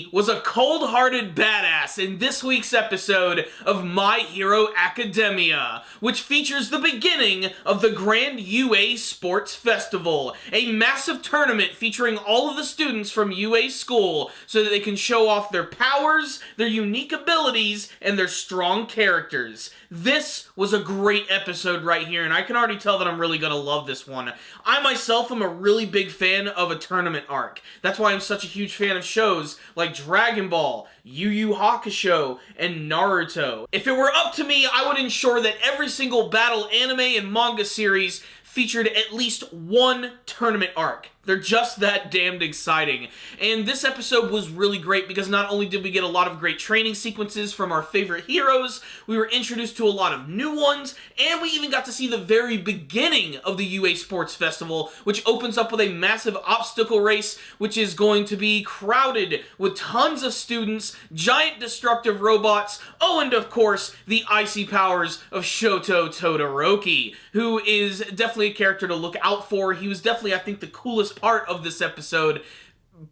Todoroki was a cold-hearted badass in this week's episode of My Hero Academia, which features the beginning of the Grand UA Sports Festival, a massive tournament featuring all of the students from UA school so that they can show off their powers, their unique abilities, and their strong characters. This was a great episode right here, and I can already tell that I'm really going to love this one. I myself am a really big fan of a tournament arc. That's why I'm such a huge fan of shows like Dragon Ball, Yu Yu Hakusho, and Naruto. If it were up to me, I would ensure that every single battle anime and manga series featured at least one tournament arc. They're just that damned exciting. And this episode was really great because not only did we get a lot of great training sequences from our favorite heroes, we were introduced to a lot of new ones, and we even got to see the very beginning of the UA Sports Festival, which opens up with a massive obstacle race, which is going to be crowded with tons of students, giant destructive robots, oh, and of course, the icy powers of Shouto Todoroki, who is definitely a character to look out for. He was definitely, I think, the coolest part of this episode,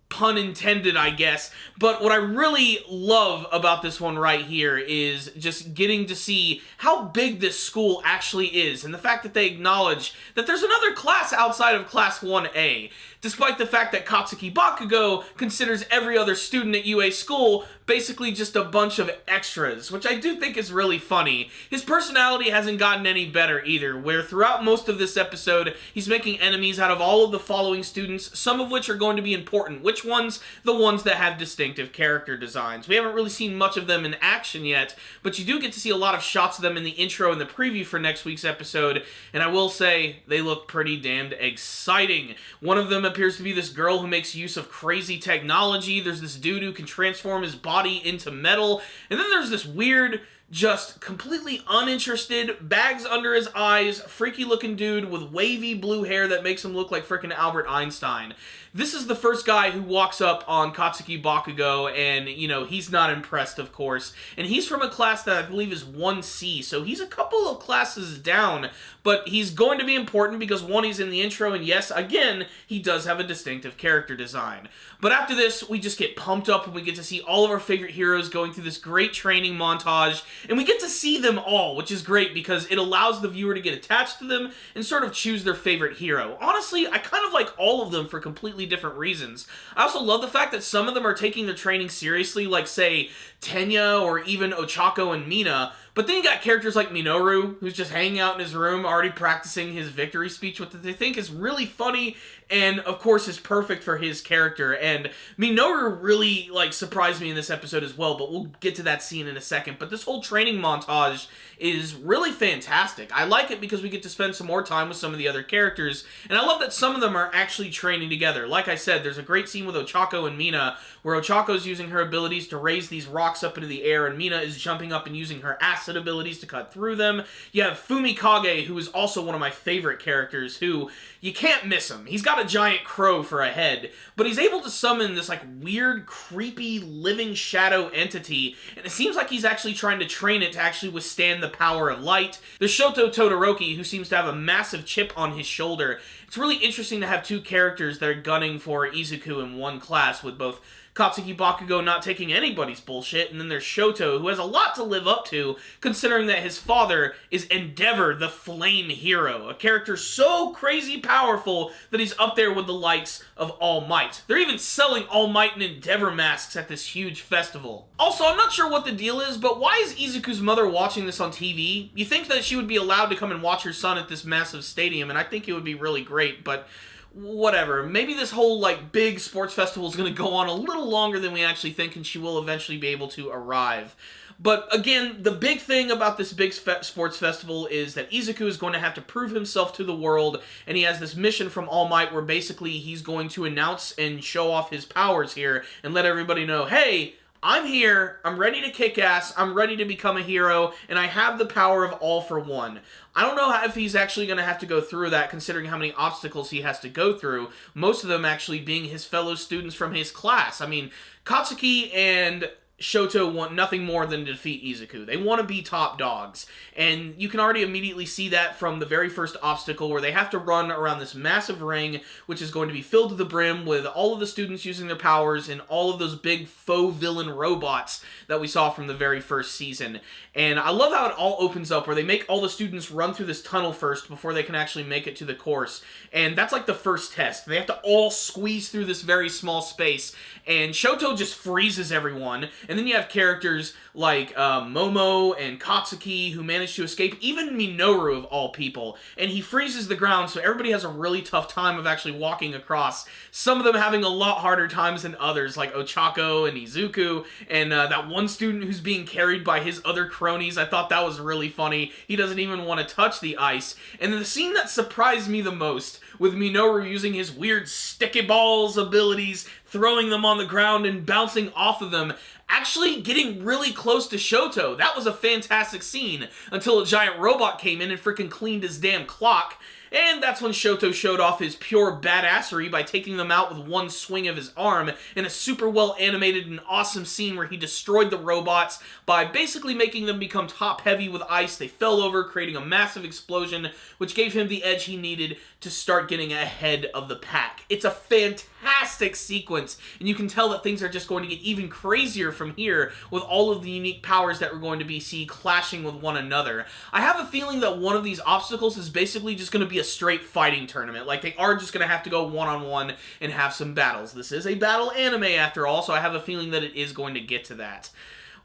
pun intended, I guess. But what I really love about this one right here is just getting to see how big this school actually is, and the fact that they acknowledge that there's another class outside of Class 1A, despite the fact that Katsuki Bakugo considers every other student at UA school basically just a bunch of extras, which I do think is really funny. His personality hasn't gotten any better either, where throughout most of this episode, he's making enemies out of all of the following students, some of which are going to be important. Which ones? The ones that have distinctive character designs. We haven't really seen much of them in action yet, but you do get to see a lot of shots of them in the intro and the preview for next week's episode, and I will say, they look pretty damned exciting. One of them appears to be this girl who makes use of crazy technology. There's this dude who can transform his body into metal, and then there's this weird, just completely uninterested, bags under his eyes, freaky looking dude with wavy blue hair that makes him look like frickin' Albert Einstein. This is the first guy who walks up on Katsuki Bakugo, and, you know, he's not impressed, of course. And he's from a class that I believe is 1C, so he's a couple of classes down, but he's going to be important because, one, he's in the intro, and yes, again, he does have a distinctive character design. But after this, we just get pumped up, and we get to see all of our favorite heroes going through this great training montage, and we get to see them all, which is great because it allows the viewer to get attached to them and sort of choose their favorite hero. Honestly, I kind of like all of them for completely different reasons. I also love the fact that some of them are taking their training seriously, like, say, Tenya or even Ochako and Mina, but then you got characters like Minoru, who's just hanging out in his room, already practicing his victory speech, what they think is really funny, and of course is perfect for his character. And Minoru really, like, surprised me in this episode as well, but we'll get to that scene in a second. But this whole training montage is really fantastic. I like it because we get to spend some more time with some of the other characters, and I love that some of them are actually training together. Like I said, there's a great scene with Ochako and Mina, where Ochako's using her abilities to raise these rocks up into the air, and Mina is jumping up and using her acid abilities to cut through them. You have Fumikage, who is also one of my favorite characters, who, you can't miss him. He's got a giant crow for a head, but he's able to summon this, like, weird, creepy, living shadow entity, and it seems like he's actually trying to train it to actually withstand the power of light. There's Shouto Todoroki, who seems to have a massive chip on his shoulder. It's really interesting to have two characters that are gunning for Izuku in one class, with both Katsuki Bakugo not taking anybody's bullshit, and then there's Shouto, who has a lot to live up to, considering that his father is Endeavor, the Flame Hero, a character so crazy powerful that he's up there with the likes of All Might. They're even selling All Might and Endeavor masks at this huge festival. Also, I'm not sure what the deal is, but why is Izuku's mother watching this on TV? You think that she would be allowed to come and watch her son at this massive stadium, and I think it would be really great, but whatever. Maybe this whole, like, big sports festival is going to go on a little longer than we actually think, and she will eventually be able to arrive. But again, the big thing about this big sports festival is that Izuku is going to have to prove himself to the world, and he has this mission from All Might where basically he's going to announce and show off his powers here and let everybody know, hey, I'm here, I'm ready to kick ass, I'm ready to become a hero, and I have the power of all for one. I don't know if he's actually going to have to go through that, considering how many obstacles he has to go through, most of them actually being his fellow students from his class. I mean, Katsuki and Shouto want nothing more than to defeat Izuku. They want to be top dogs. And you can already immediately see that from the very first obstacle where they have to run around this massive ring, which is going to be filled to the brim with all of the students using their powers and all of those big faux villain robots that we saw from the very first season. And I love how it all opens up where they make all the students run through this tunnel first before they can actually make it to the course. And that's like the first test. They have to all squeeze through this very small space. And Shouto just freezes everyone. And then you have characters like Momo and Katsuki who manage to escape, even Minoru of all people. And he freezes the ground, so everybody has a really tough time of actually walking across. Some of them having a lot harder times than others, like Ochako and Izuku, and that one student who's being carried by his other cronies. I thought that was really funny. He doesn't even want to touch the ice. And then the scene that surprised me the most, with Minoru using his weird sticky balls abilities, throwing them on the ground and bouncing off of them, actually getting really close to Shouto. That was a fantastic scene, until a giant robot came in and freaking cleaned his damn clock. And that's when Shouto showed off his pure badassery by taking them out with one swing of his arm in a super well animated and awesome scene where he destroyed the robots by basically making them become top heavy with ice. They fell over, creating a massive explosion, which gave him the edge he needed to start getting ahead of the pack. It's a fantastic sequence, and you can tell that things are just going to get even crazier from here with all of the unique powers that we're going to be clashing with one another. I have a feeling that one of these obstacles is basically just going to be a straight fighting tournament. Like, they are just going to have to go one-on-one and have some battles. This is a battle anime after all, so I have a feeling that it is going to get to that.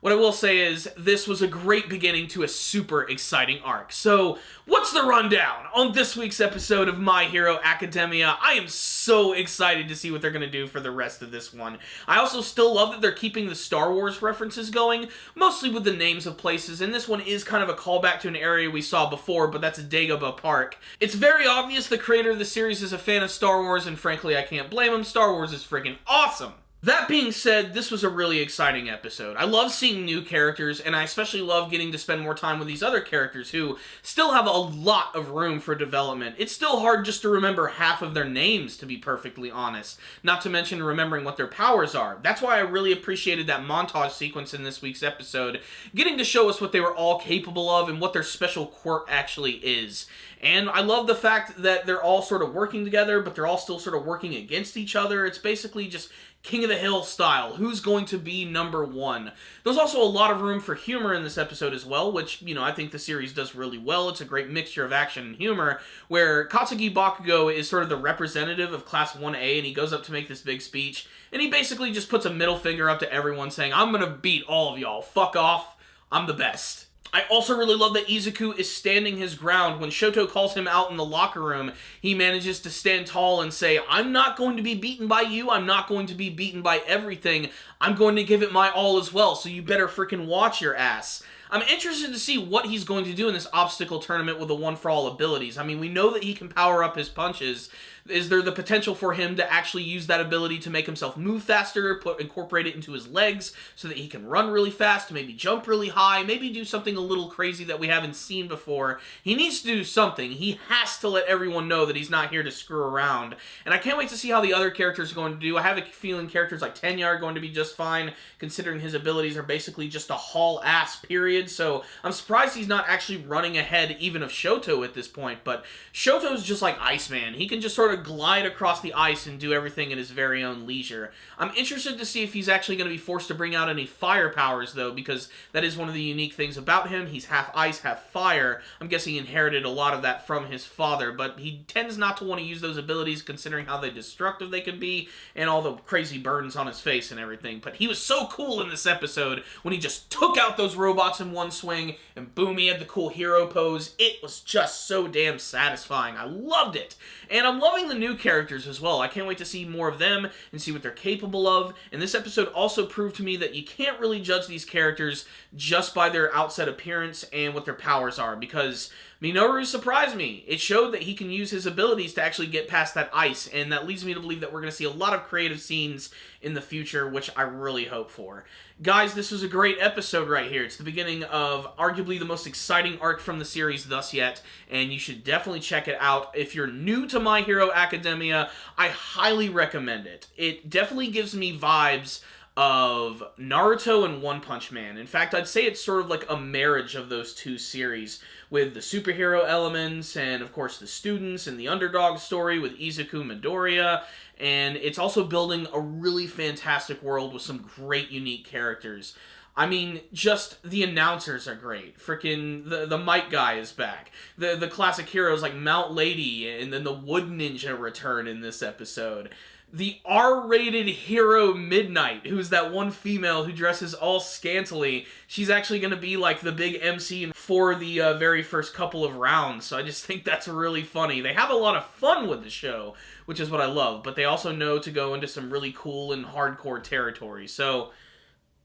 What I will say is, this was a great beginning to a super exciting arc. So, what's the rundown on this week's episode of My Hero Academia? I am so excited to see what they're going to do for the rest of this one. I also still love that they're keeping the Star Wars references going, mostly with the names of places, and this one is kind of a callback to an area we saw before, but that's Dagobah Park. It's very obvious the creator of the series is a fan of Star Wars, and frankly, I can't blame him. Star Wars is friggin' awesome! That being said, this was a really exciting episode. I love seeing new characters, and I especially love getting to spend more time with these other characters who still have a lot of room for development. It's still hard just to remember half of their names, to be perfectly honest, not to mention remembering what their powers are. That's why I really appreciated that montage sequence in this week's episode, getting to show us what they were all capable of and what their special quirk actually is. And I love the fact that they're all sort of working together, but they're all still sort of working against each other. It's basically just King of the Hill style. Who's going to be number one? There's also a lot of room for humor in this episode as well, which, you know, I think the series does really well. It's a great mixture of action and humor, where Katsuki Bakugo is sort of the representative of Class 1A, and he goes up to make this big speech, and he basically just puts a middle finger up to everyone saying, I'm gonna beat all of y'all. Fuck off. I'm the best. I also really love that Izuku is standing his ground. When Shouto calls him out in the locker room, he manages to stand tall and say, I'm not going to be beaten by you, I'm not going to be beaten by everything, I'm going to give it my all as well, so you better freaking watch your ass. I'm interested to see what he's going to do in this obstacle tournament with the one-for-all abilities. I mean, we know that he can power up his punches. Is there the potential for him to actually use that ability to make himself move faster, incorporate it into his legs so that he can run really fast, maybe jump really high, maybe do something a little crazy that we haven't seen before? He needs to do something. He has to let everyone know that he's not here to screw around. And I can't wait to see how the other characters are going to do. I have a feeling characters like Tenya are going to be just fine, considering his abilities are basically just a haul ass, period. So I'm surprised he's not actually running ahead even of Shouto at this point. But Shoto's just like Iceman. He can just sort of glide across the ice and do everything at his very own leisure. I'm interested to see if he's actually going to be forced to bring out any fire powers, though, because that is one of the unique things about him. He's half ice, half fire. I'm guessing he inherited a lot of that from his father, but he tends not to want to use those abilities considering how destructive they can be and all the crazy burns on his face and everything. But he was so cool in this episode when he just took out those robots in one swing, and boom, he had the cool hero pose. It was just so damn satisfying. I loved it. And I'm loving the new characters as well. I can't wait to see more of them and see what they're capable of. And this episode also proved to me that you can't really judge these characters just by their outside appearance and what their powers are, because Minoru surprised me. It showed that he can use his abilities to actually get past that ice, and that leads me to believe that we're going to see a lot of creative scenes in the future, which I really hope for. Guys, this was a great episode right here. It's the beginning of arguably the most exciting arc from the series thus yet, and you should definitely check it out. If you're new to My Hero Academia, I highly recommend it. It definitely gives me vibes of Naruto and One Punch Man. In fact, I'd say it's sort of like a marriage of those two series, with the superhero elements and, of course, the students and the underdog story with Izuku Midoriya, and it's also building a really fantastic world with some great unique characters. I mean, just the announcers are great. Freaking the Might Guy is back. The classic heroes like Mount Lady and then the Wood Ninja return in this episode. The R-rated hero Midnight, who's that one female who dresses all scantily. She's actually going to be like the big MC for the very first couple of rounds, so I just think that's really funny. They have a lot of fun with the show, which is what I love, but they also know to go into some really cool and hardcore territory, so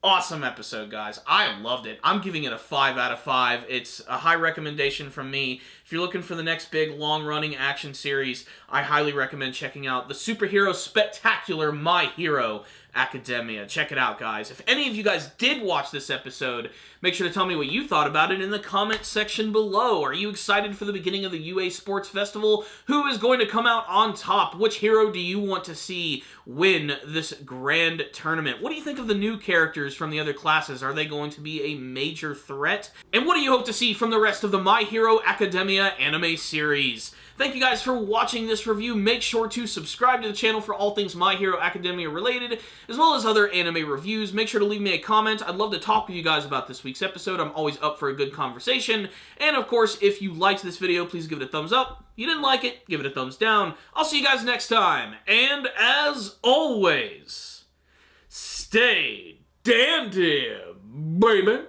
awesome episode, guys. I loved it. I'm giving it a 5 out of 5. It's a high recommendation from me. If you're looking for the next big, long-running action series, I highly recommend checking out the superhero spectacular My Hero Academia. Check it out, guys. If any of you guys did watch this episode, make sure to tell me what you thought about it in the comment section below. Are you excited for the beginning of the UA Sports Festival? Who is going to come out on top? Which hero do you want to see win this grand tournament? What do you think of the new characters from the other classes? Are they going to be a major threat? And what do you hope to see from the rest of the My Hero Academia anime series? Thank you guys for watching this review. Make sure to subscribe to the channel for all things My Hero Academia related, as well as other anime reviews. Make sure to leave me a comment. I'd love to talk with you guys about this week's episode. I'm always up for a good conversation. And of course, if you liked this video, please give it a thumbs up. If you didn't like it, give it a thumbs down. I'll see you guys next time. And as always, stay dandy, baby.